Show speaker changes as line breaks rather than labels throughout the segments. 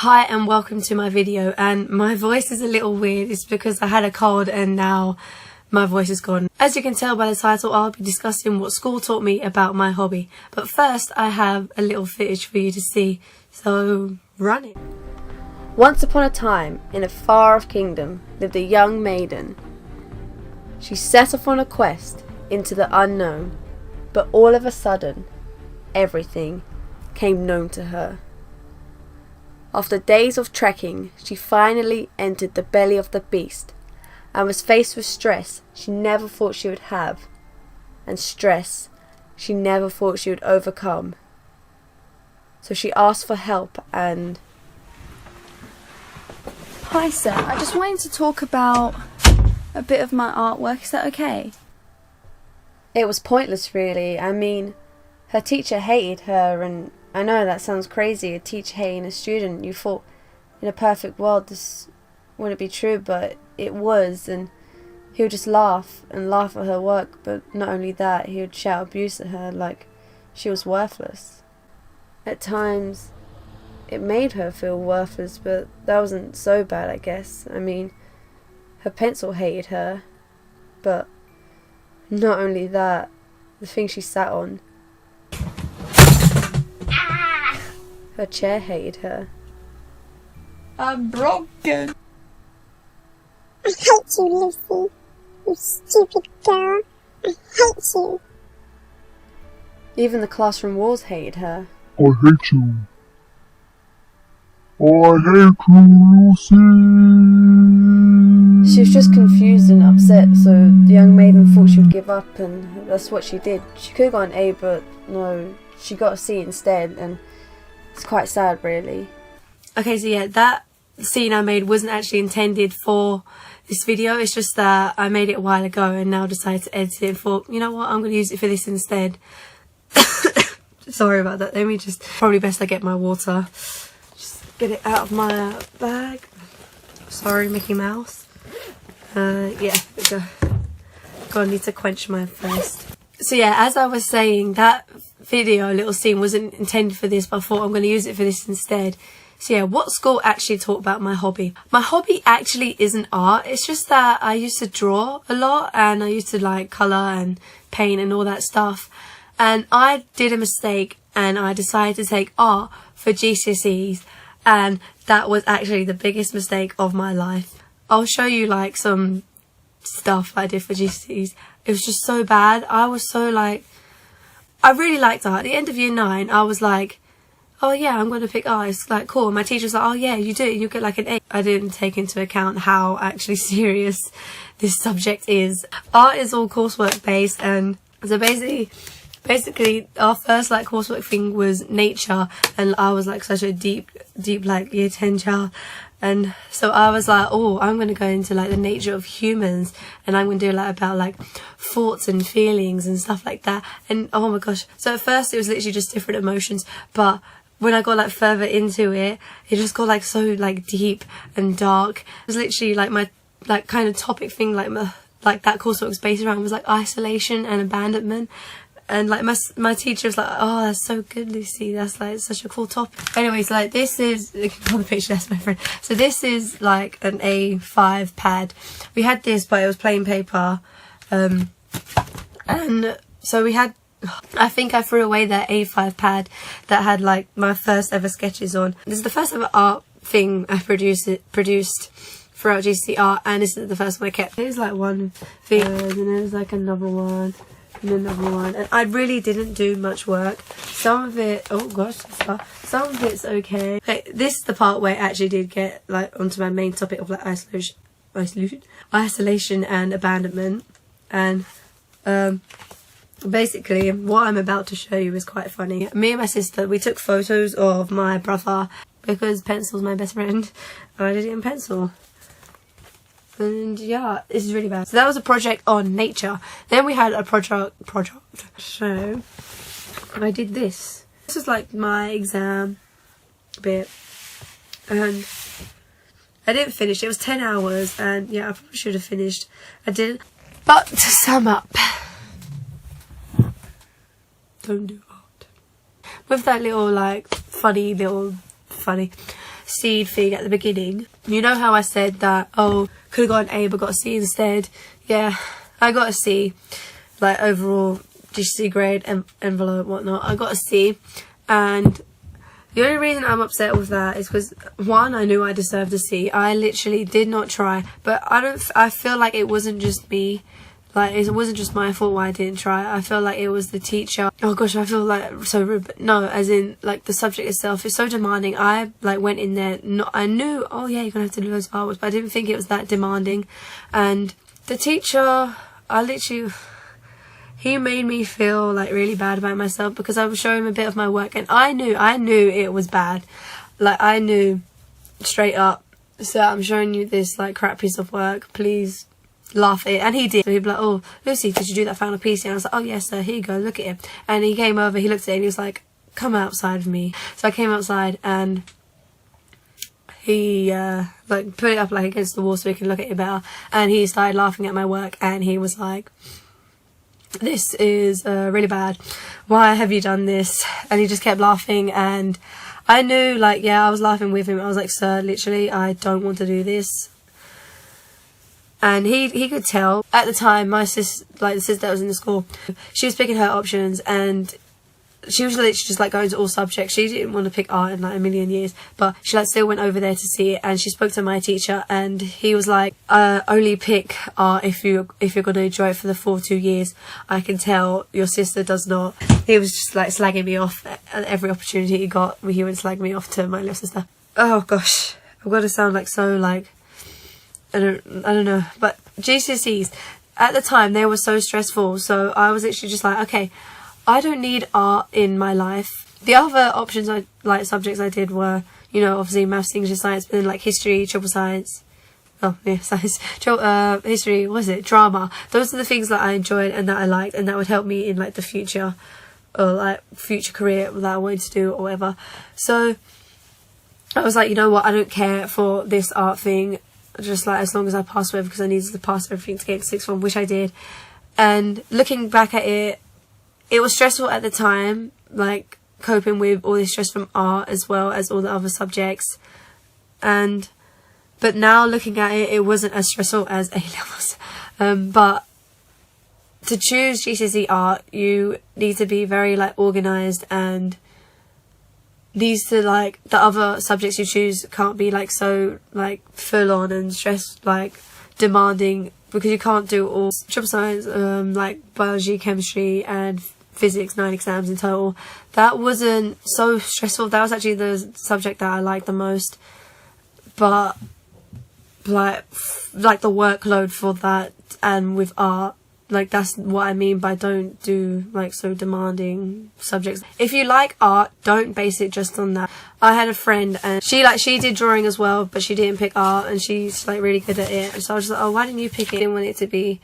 Hi and welcome to my video, and my voice is a little weird. It's because I had a cold and now my voice is gone. As you can tell by the title, I'll be discussing what school taught me about my hobby. But first I have a little footage for you to see, so run it. Once upon a time, in a far-off kingdom, lived a young maiden. She set off on a quest into the unknown, but all of a sudden, everything came known to her. After days of trekking, she finally entered the belly of the beast and was faced with stress she never thought she would have, and stress she never thought she would overcome. So she asked for help and...
Hi sir, I just wanted to talk about a bit of my artwork, is that okay?
It was pointless really. I mean, her teacher hated her, and I know that sounds crazy, a teacher hating a student. You thought in a perfect world this wouldn't be true, but it was, and he would just laugh and laugh at her work, but not only that, he would shout abuse at her like she was worthless. At times it made her feel worthless, but that wasn't so bad, I guess. I mean, her pencil hated her, but not only that, the thing she sat on, her chair hated her.
I'm broken.
I hate you, Lucy. You stupid girl. I hate you.
Even the classroom walls hated her.
I hate you. I hate you, Lucy.
She was just confused and upset, so the young maiden thought she would give up, and that's what she did. She could have got an A, but no, she got a C instead, and it's quite sad really. Okay, so yeah, that scene I made wasn't actually intended for this video. It's just that I made it a while ago and now decided to edit it and thought, you know what, I'm going to use it for this instead. Sorry about that. Let me just, probably best I get my water. Just get it out of my bag. Sorry, Mickey Mouse. Yeah, there we go. God, I need to quench my thirst. So yeah, as I was saying, that video, little scene, wasn't intended for this, but I thought I'm going to use it for this instead. So yeah, what school actually taught about my hobby? My hobby actually isn't art. It's just that I used to draw a lot, and I used to like colour and paint and all that stuff. And I did a mistake and I decided to take art for GCSEs, and that was actually the biggest mistake of my life. I'll show you like some stuff I did for GCSEs. It was just so bad. I was so like, I really liked art. At the end of year 9, I was like, oh yeah, I'm going to pick art. It's like cool. My teacher was like, oh yeah, you do it. You'll get like an A. I didn't take into account how actually serious this subject is. Art is all coursework based, and so basically our first like coursework thing was nature, and I was like such a deep like year 10 child. And so I was like, oh, I'm going to go into like the nature of humans, and I'm going to do like about like thoughts and feelings and stuff like that. And oh my gosh, so at first it was literally just different emotions, but when I got like further into it, it just got like so like deep and dark. It was literally like my like kind of topic thing, like that coursework was based around was like isolation and abandonment. And like my teacher was like, oh, that's so good, Lucy, that's like such a cool topic. Anyways, like this is, you can pull the picture, that's my friend. So this is like an A5 pad. We had this, but it was plain paper. And so we had, I think I threw away that A5 pad that had like my first ever sketches on. This is the first ever art thing I produced throughout GCSE Art, and this is the first one I kept. There's like one thing, and then there's like another one. And another one, and I really didn't do much work. Some of it, oh gosh, some of it's okay. Okay, this is the part where it actually did get like onto my main topic of like isolation and abandonment. And basically what I'm about to show you is quite funny. Me and my sister, we took photos of my brother because pencil's my best friend. I did it in pencil. And yeah, this is really bad. So that was a project on nature. Then we had a project. So I did this. This was like my exam bit, and I didn't finish. It was 10 hours, and yeah, I probably should have finished. I didn't. But to sum up, don't do art. With that little like funny. seed thing at the beginning. You know how I said that, oh, could have got an A but got a C instead? Yeah, I got a C. Like overall GCSE grade, envelope, whatnot, I got a C. And the only reason I'm upset with that is because, one, I knew I deserved a C. I literally did not try, but I feel like it wasn't just me. Like, it wasn't just my fault why I didn't try. I feel like it was the teacher. Oh gosh, I feel like so rude. But no, as in, like, the subject itself is so demanding. I, like, went in there, I knew, oh yeah, you're gonna have to do those artworks, but I didn't think it was that demanding. And the teacher, he made me feel, like, really bad about myself because I was showing him a bit of my work, and I knew it was bad. Like, I knew straight up, so I'm showing you this, like, crap piece of work, please laugh at it. And he did. So he'd be like, oh, Lucy, did you do that final piece? And I was like, oh yes sir, here you go, look at it. And he came over, he looked at it and he was like, come outside with me. So I came outside and he like put it up like against the wall so he could look at it better, and he started laughing at my work and he was like, this is really bad, why have you done this? And he just kept laughing, and I knew, like, yeah, I was laughing with him. I was like, sir, literally, I don't want to do this. And he could tell. At the time, my sis, like the sister that was in the school, she was picking her options, and she was literally just like going to all subjects. She didn't want to pick art in like a million years, but she like still went over there to see it, and she spoke to my teacher, and he was like, only pick art if you're going to enjoy it for the full 2 years. I can tell your sister does not. He was just like slagging me off at every opportunity he got. He would slag me off to my little sister. Oh gosh, I'm gonna sound like so like, I don't know, but GCSEs at the time, they were so stressful, so I was actually just like, okay, I don't need art in my life. The other options, subjects I did were, you know, obviously maths, English, science, but then like history, triple science, science, history, what was it, drama. Those are the things that I enjoyed and that I liked, and that would help me in like the future, or like future career that I wanted to do or whatever. So I was like, you know what, I don't care for this art thing, just like as long as I pass whatever, because I needed to pass everything to get to sixth form, which I did. And looking back at it, it was stressful at the time, like coping with all this stress from art as well as all the other subjects. But now looking at it, it wasn't as stressful as A levels. But to choose GCSE art, you need to be very like organised, and these to like the other subjects you choose can't be like so like full on and stress like demanding, because you can't do all triple science, like biology, chemistry and physics, 9 exams in total. That wasn't so stressful. That was actually the subject that I liked the most, but like the workload for that and with art, like that's what I mean by don't do like so demanding subjects. If you like art, don't base it just on that. I had a friend and she did drawing as well, but she didn't pick art, and she's like really good at it. So I was just like, oh, why didn't you pick it? I didn't want it to be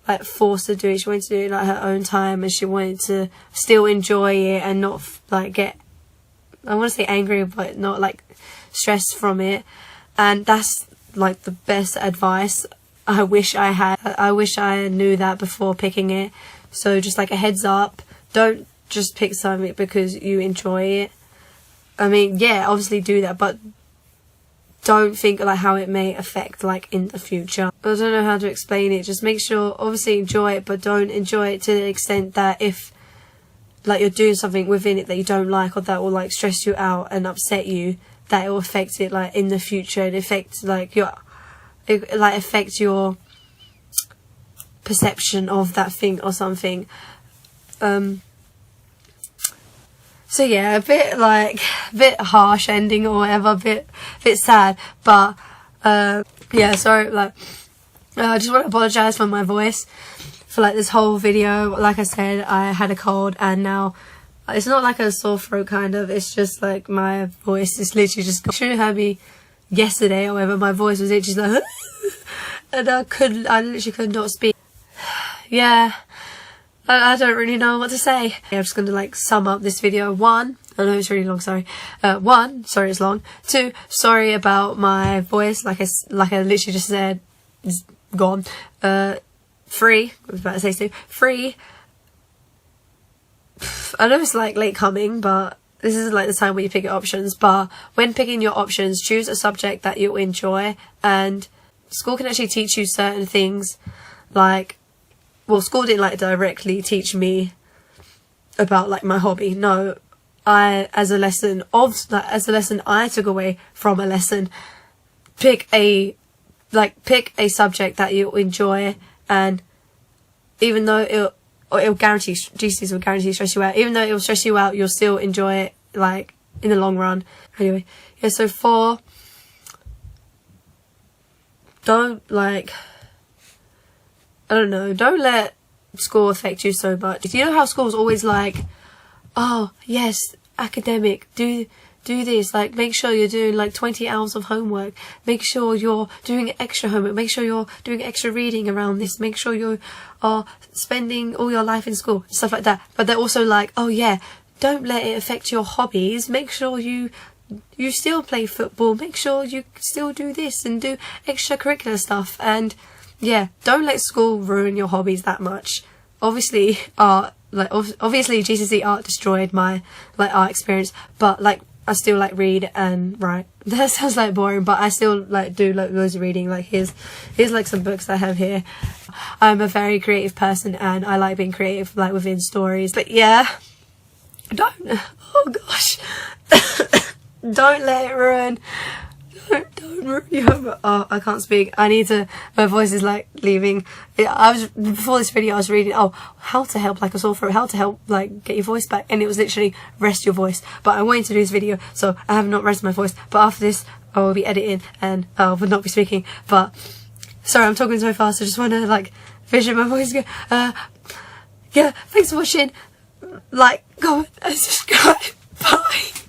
like forced to do it. She wanted to do it like her own time, and she wanted to still enjoy it and not like get, I want to say angry, but not like stressed from it. And that's like the best advice I wish I had. I wish I knew that before picking it. So just like a heads up, don't just pick something because you enjoy it. I mean, yeah, obviously do that, but don't think like how it may affect like in the future. I don't know how to explain it. Just make sure, obviously enjoy it, but don't enjoy it to the extent that if like you're doing something within it that you don't like, or that will like stress you out and upset you, that it will affect it like in the future, and affect like your perception of that thing or something. So yeah, a bit harsh ending or whatever, bit sad, but yeah, sorry, like I just want to apologise for my voice for like this whole video. Like I said, I had a cold, and now it's not like a sore throat kind of, it's just like my voice is literally just, you should have heard me yesterday or whatever. My voice was literally like and I literally could not speak. Yeah, I don't really know what to say. I'm just gonna like sum up this video. 1, I know it's really long, sorry. 1, sorry it's long. 2, sorry about my voice, like I literally just said, it's gone. 3, I was about to say 2. 3, I know it's like late coming, but this is like the time where you pick your options, but when picking your options, choose a subject that you enjoy. And school can actually teach you certain things, like, well, school didn't like directly teach me about like my hobby. No, as a lesson I took away from a lesson, pick a subject that you enjoy, and even though it'll guarantee, GCSEs will guarantee stress you out. Even though it will stress you out, you'll still enjoy it, like, in the long run. Anyway, yeah, so 4, don't, like, I don't know, don't let school affect you so much. If you know how school's always like, oh, yes, academic, do this, like, make sure you're doing like 20 hours of homework, make sure you're doing extra homework, make sure you're doing extra reading around this, make sure you are spending all your life in school, stuff like that. But they're also like, oh yeah, don't let it affect your hobbies, make sure you still play football, make sure you still do this and do extracurricular stuff. And yeah, don't let school ruin your hobbies that much. Obviously obviously GCSE art destroyed my like art experience, but like I still like read and write. That sounds like boring, but I still like do like loads of reading. Like here's like some books I have here. I'm a very creative person and I like being creative like within stories. But yeah, oh gosh, don't let it ruin. Don't ruin your, oh, I can't speak. I need to, my voice is like leaving. Before this video I was reading, oh, how to help like a sore throat, how to help like get your voice back, and it was literally rest your voice. But I wanted to do this video, so I have not rested my voice. But after this I will be editing and I will not be speaking. But sorry, I'm talking so fast, I just want to like vision my voice go. Yeah, thanks for watching. Like, comment and subscribe. Bye.